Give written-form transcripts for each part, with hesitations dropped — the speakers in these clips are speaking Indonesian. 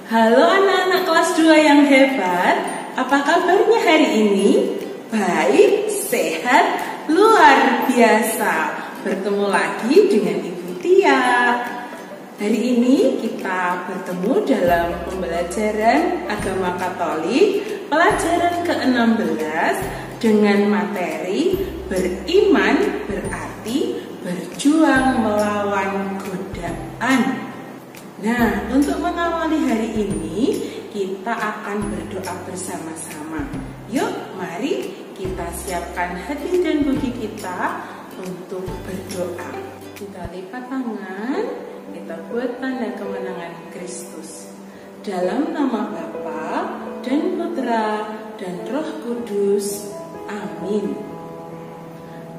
Halo anak-anak kelas 2 yang hebat, apa kabarnya hari ini? Baik, sehat, luar biasa. Bertemu lagi dengan Ibu Tia. Hari ini kita bertemu dalam pembelajaran agama Katolik, pelajaran ke-16 dengan materi beriman berarti berjuang melawan godaan. Nah, untuk mengawali hari ini, kita akan berdoa bersama-sama. Yuk, mari kita siapkan hati dan budi kita untuk berdoa. Kita lipat tangan, kita buat tanda kemenangan Kristus. Dalam nama Bapa dan Putra dan Roh Kudus. Amin.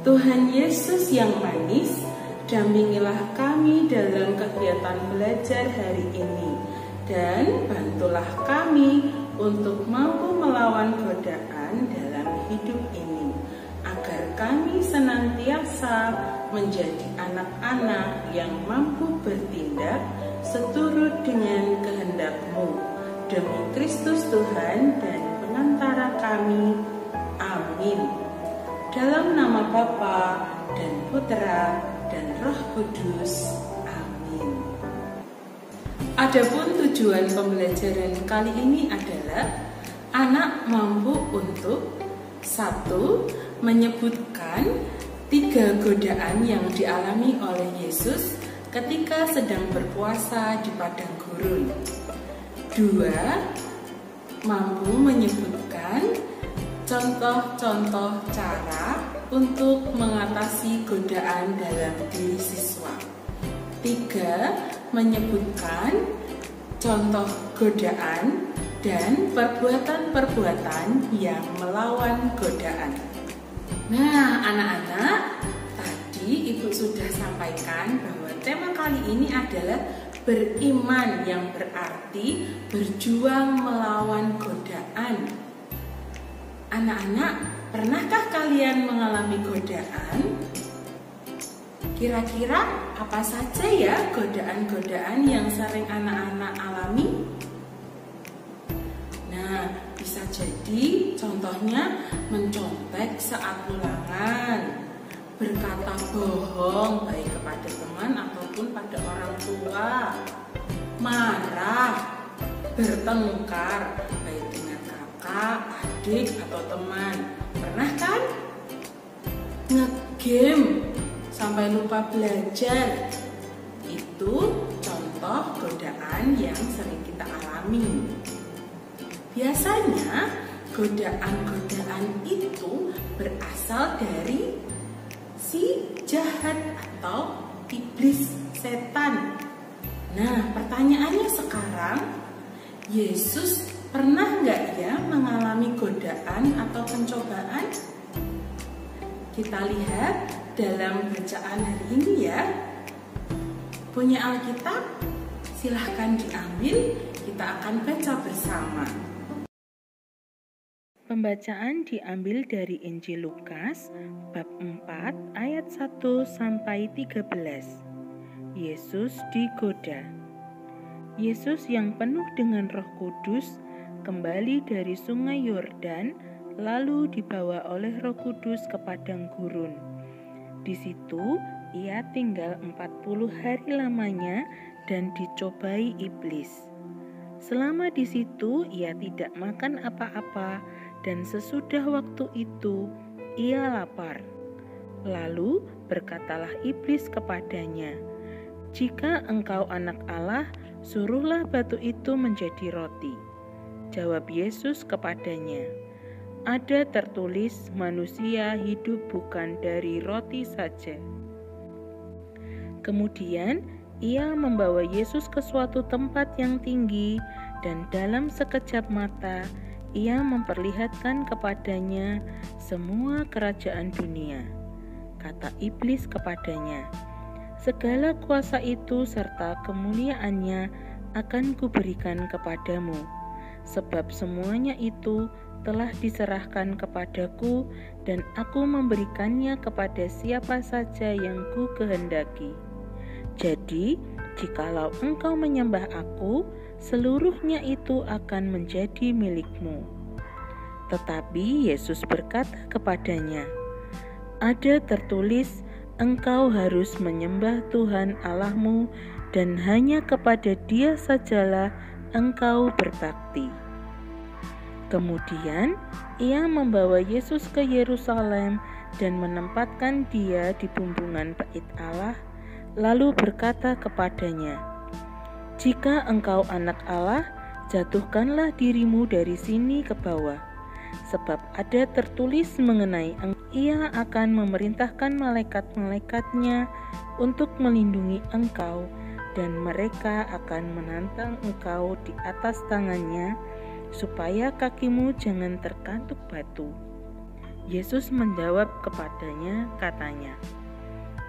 Tuhan Yesus yang manis, dampingilah kami dalam kegiatan belajar hari ini dan bantulah kami untuk mampu melawan godaan dalam hidup ini agar kami senantiasa menjadi anak-anak yang mampu bertindak seturut dengan kehendak-Mu demi Kristus Tuhan dan pengantara kami. Amin. Dalam nama Bapa dan Putra dan Roh Kudus. Amin. Adapun tujuan pembelajaran kali ini adalah anak mampu untuk 1. Menyebutkan 3 godaan yang dialami oleh Yesus ketika sedang berpuasa di padang gurun. 2. Mampu menyebutkan contoh-contoh cara untuk mengatasi godaan dalam diri siswa. 3. Menyebutkan contoh godaan dan perbuatan-perbuatan yang melawan godaan. Nah, anak-anak, tadi Ibu sudah sampaikan bahwa tema kali ini adalah beriman yang berarti berjuang melawan godaan. Anak-anak, pernahkah kalian mengalami godaan? Kira-kira apa saja ya godaan-godaan yang sering anak-anak alami? Nah, bisa jadi contohnya mencontek saat ulangan, berkata bohong baik kepada teman ataupun pada orang tua, marah, bertengkar baik dengan kakak, adik, atau teman. Pernah kan? Nge-game sampai lupa belajar. Itu contoh godaan yang sering kita alami. Biasanya godaan-godaan itu berasal dari si jahat atau iblis, setan. Nah, pertanyaannya sekarang, Yesus pernah nggak ya mengalami godaan atau pencobaan? Kita lihat dalam bacaan hari ini ya. Punya Alkitab? Silahkan diambil, kita akan baca bersama. Pembacaan diambil dari Injil Lukas bab 4 ayat 1 sampai 13. Yesus digoda. Yesus yang penuh dengan Roh Kudus kembali dari sungai Yordan, lalu dibawa oleh Roh Kudus ke padang gurun. Di situ ia tinggal 40 hari lamanya dan dicobai iblis. Selama di situ ia tidak makan apa-apa, dan sesudah waktu itu ia lapar. Lalu berkatalah iblis kepadanya, "Jika engkau anak Allah, suruhlah batu itu menjadi roti." Jawab Yesus kepadanya, "Ada tertulis, manusia hidup bukan dari roti saja." Kemudian ia membawa Yesus ke suatu tempat yang tinggi, dan dalam sekejap mata ia memperlihatkan kepadanya semua kerajaan dunia. Kata iblis kepadanya, "Segala kuasa itu serta kemuliaannya akan kuberikan kepadamu, sebab semuanya itu telah diserahkan kepadaku, dan aku memberikannya kepada siapa saja yang ku kehendaki. Jadi, jikalau engkau menyembah aku, seluruhnya itu akan menjadi milikmu." Tetapi Yesus berkata kepadanya, "Ada tertulis, engkau harus menyembah Tuhan Allahmu dan hanya kepada Dia sajalah engkau berbakti." Kemudian ia membawa Yesus ke Yerusalem dan menempatkan Dia di bumbungan bait Allah, lalu berkata kepadanya, "Jika engkau anak Allah, jatuhkanlah dirimu dari sini ke bawah. Sebab ada tertulis mengenai Ia akan memerintahkan malaikat-malaikatnya untuk melindungi engkau, dan mereka akan menantang engkau di atas tangannya, supaya kakimu jangan terkantuk batu." Yesus menjawab kepadanya, katanya,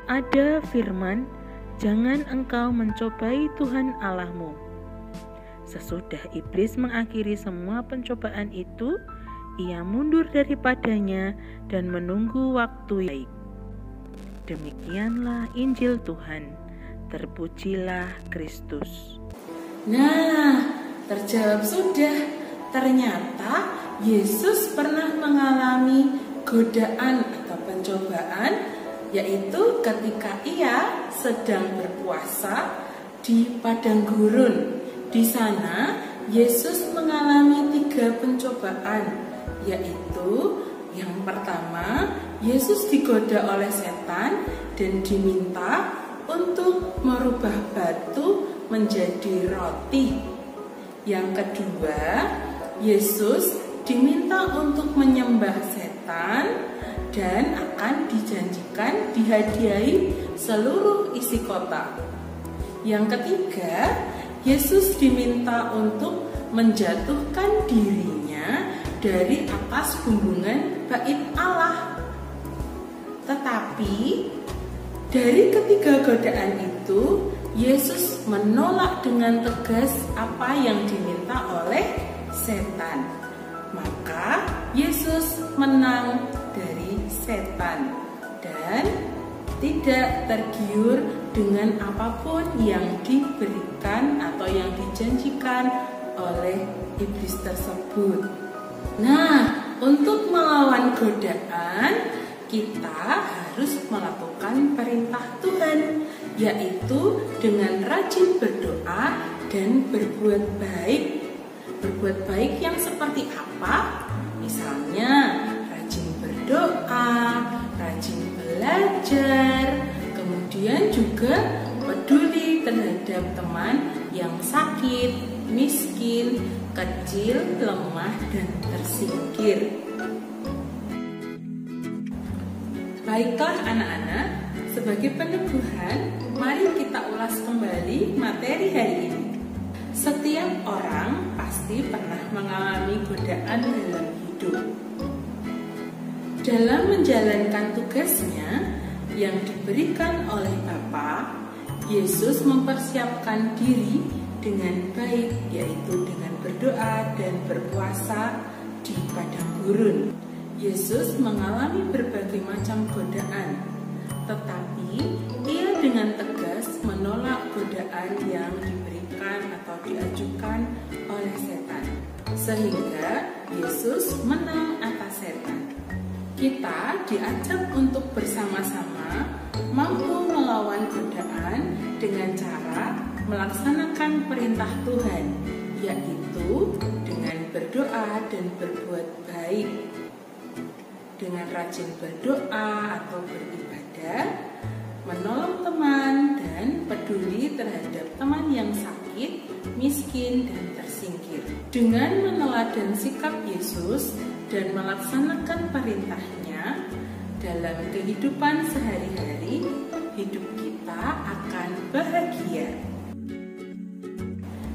"Ada firman, jangan engkau mencobai Tuhan Allahmu." Sesudah iblis mengakhiri semua pencobaan itu, ia mundur daripadanya dan menunggu waktu baik. Demikianlah Injil Tuhan. Terpujilah Kristus. Nah, terjawab sudah. Ternyata Yesus pernah mengalami godaan atau pencobaan, yaitu ketika ia sedang berpuasa di padang gurun. Di sana Yesus mengalami 3 pencobaan, yaitu yang pertama, Yesus digoda oleh setan dan diminta untuk merubah batu menjadi roti. Yang kedua, Yesus diminta untuk menyembah setan dan akan dijanjikan dihadiahi seluruh isi kota. Yang ketiga, Yesus diminta untuk menjatuhkan dirinya dari atas bumbungan bait Allah. Tetapi dari ketiga godaan itu, Yesus menolak dengan tegas apa yang diminta oleh setan. Maka Yesus menang dari setan dan tidak tergiur dengan apapun yang diberikan atau yang dijanjikan oleh iblis tersebut. Nah, untuk melawan godaan, kita harus melakukan perintah Tuhan, yaitu dengan rajin berdoa dan berbuat baik. Berbuat baik yang seperti apa? Misalnya, rajin berdoa, rajin belajar, kemudian juga peduli terhadap teman yang sakit, miskin, kecil, lemah, dan tersingkir. Baiklah anak-anak, sebagai peneguhan, mari kita ulas kembali materi hari ini. Setiap orang pasti pernah mengalami godaan dalam hidup. Dalam menjalankan tugasnya yang diberikan oleh Bapa, Yesus mempersiapkan diri dengan baik, yaitu dengan berdoa dan berpuasa di padang gurun. Yesus mengalami berbagai macam godaan, tetapi ia dengan tegas menolak godaan yang diberikan atau diajukan oleh setan, sehingga Yesus menang atas setan. Kita diajak untuk bersama-sama mampu melawan godaan dengan cara melaksanakan perintah Tuhan, yaitu dengan berdoa dan berbuat baik. Dengan rajin berdoa atau beribadah, menolong teman, dan peduli terhadap teman yang sakit, miskin, dan tersingkir. Dengan meneladan sikap Yesus dan melaksanakan perintahnya dalam kehidupan sehari-hari, hidup kita akan bahagia.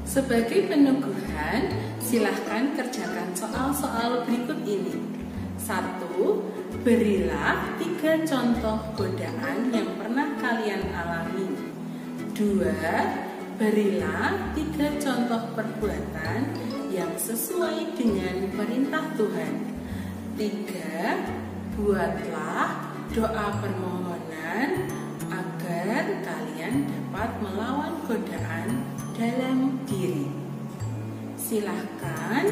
Sebagai peneguhan, silahkan kerjakan soal-soal berikut ini. 1. Berilah 3 contoh godaan yang pernah kalian alami. 2. Berilah 3 contoh perbuatan yang sesuai dengan perintah Tuhan. 3. Buatlah doa permohonan agar kalian dapat dapat melawan godaan dalam diri. Silahkan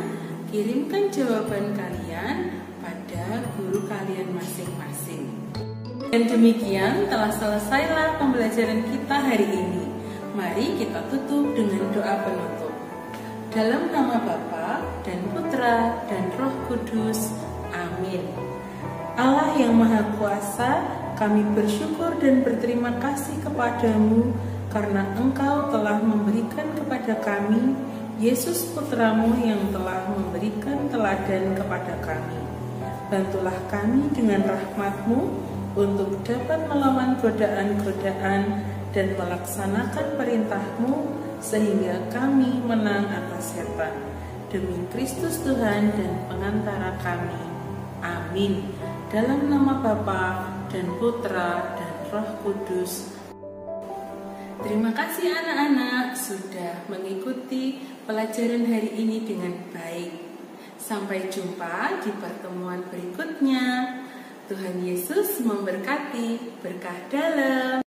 kirimkan jawaban kalian pada guru kalian masing-masing. Dan demikian telah selesailah pembelajaran kita hari ini. Mari kita tutup dengan doa penutup. Dalam nama Bapa dan Putra dan Roh Kudus. Amin. Allah yang Maha Kuasa, kami bersyukur dan berterima kasih kepadamu karena Engkau telah memberikan kepada kami Yesus Putramu yang telah memberikan teladan kepada kami. Bantulah kami dengan rahmat-Mu untuk dapat melawan godaan-godaan dan melaksanakan perintah-Mu sehingga kami menang atas setan. Demi Kristus Tuhan dan pengantara kami. Amin. Dalam nama Bapa dan Putra dan Roh Kudus. Terima kasih anak-anak sudah mengikuti pelajaran hari ini dengan baik. Sampai jumpa di pertemuan berikutnya. Tuhan Yesus memberkati. Berkah dalam.